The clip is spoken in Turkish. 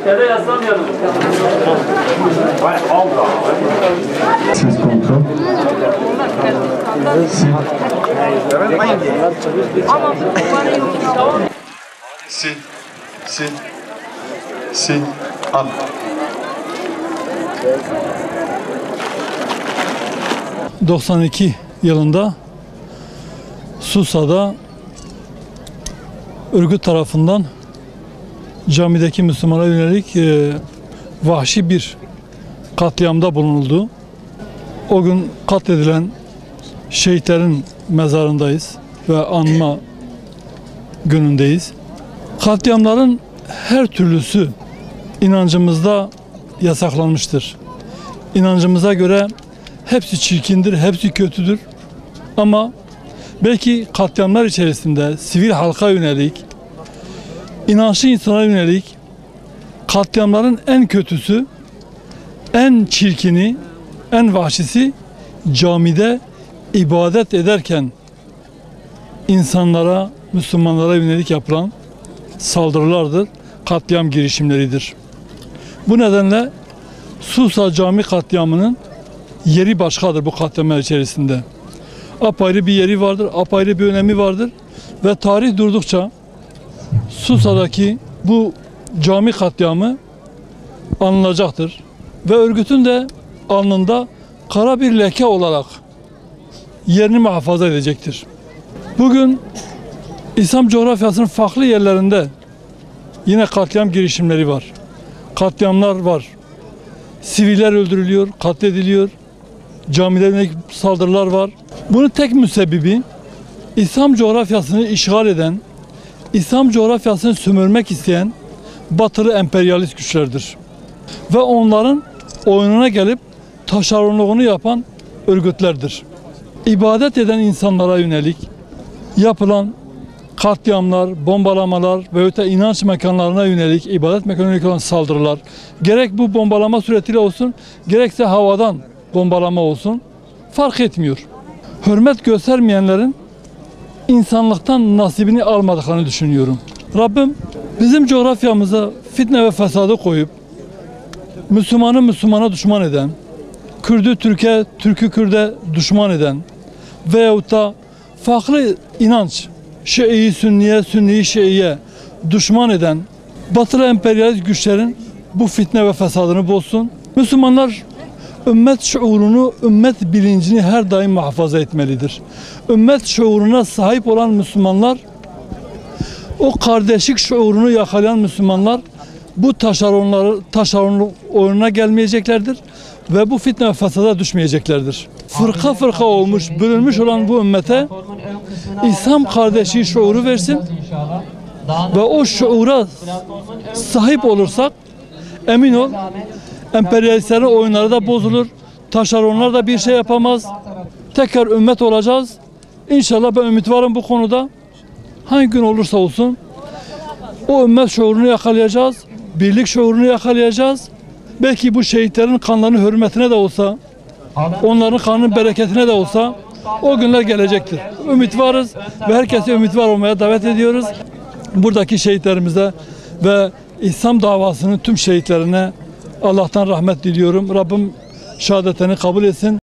Kere yaslamayalım. Ses kontrol. Sil. Sil. Sil. Al. ...92 yılında Susa'da örgüt tarafından camideki Müslümana yönelik vahşi bir katliamda bulunuldu. O gün katledilen şehitlerin mezarındayız ve anma günündeyiz. Katliamların her türlüsü inancımızda yasaklanmıştır. İnancımıza göre hepsi çirkindir, hepsi kötüdür. Ama belki katliamlar içerisinde sivil halka yönelik, inançlı insana yönelik katliamların en kötüsü, en çirkini, en vahşisi camide ibadet ederken insanlara, Müslümanlara yönelik yapılan saldırılardır, katliam girişimleridir. Bu nedenle Susa Cami katliamının yeri başkadır bu katliamlar içerisinde. Apayrı bir yeri vardır, apayrı bir önemi vardır ve tarih durdukça Susa'daki bu cami katliamı anılacaktır. Ve örgütün de alnında kara bir leke olarak yerini muhafaza edecektir. Bugün İslam coğrafyasının farklı yerlerinde yine katliam girişimleri var. Katliamlar var. Siviller öldürülüyor, katlediliyor. Camilerine saldırılar var. Bunun tek müsebbibi İslam coğrafyasını işgal eden, İslam coğrafyasını sömürmek isteyen batılı emperyalist güçlerdir. Ve onların oyununa gelip taşeronluğunu yapan örgütlerdir. İbadet eden insanlara yönelik yapılan katliamlar, bombalamalar ve öte inanç mekanlarına yönelik, ibadet mekanlarına yönelik olan saldırılar, gerek bu bombalama suretiyle olsun, gerekse havadan bombalama olsun, fark etmiyor. Hürmet göstermeyenlerin insanlıktan nasibini almadıklarını düşünüyorum. Rabbim bizim coğrafyamıza fitne ve fesadı koyup Müslümanı Müslümana düşman eden, Kürdü Türk'e, Türk'ü Kürt'e düşman eden veyahut da farklı inanç, Şii'yi Sünni'ye, Sünni'yi Şii'ye düşman eden batılı emperyalist güçlerin bu fitne ve fesadını bozsun. Müslümanlar ümmet şuurunu, ümmet bilincini her daim muhafaza etmelidir. Ümmet şuuruna sahip olan Müslümanlar, o kardeşlik şuurunu yakalayan Müslümanlar bu taşeronluk oyununa gelmeyeceklerdir ve bu fitne ve fesada düşmeyeceklerdir. Fırka fırka olmuş, bölünmüş olan bu ümmete İslam kardeşliği şuuru versin ve o şuura sahip olursak emin ol emperyalistlerin oyunları da bozulur, taşeronlar da bir şey yapamaz, tekrar ümmet olacağız. İnşallah ben ümit varım bu konuda. Hangi gün olursa olsun o ümmet şuurunu yakalayacağız, birlik şuurunu yakalayacağız. Belki bu şehitlerin kanlarının hürmetine de olsa, onların kanının bereketine de olsa o günler gelecektir. Ümit varız ve herkese ümit var olmaya davet ediyoruz. Buradaki şehitlerimize ve İslam davasının tüm şehitlerine Allah'tan rahmet diliyorum. Rabbim şehadetlerini kabul etsin.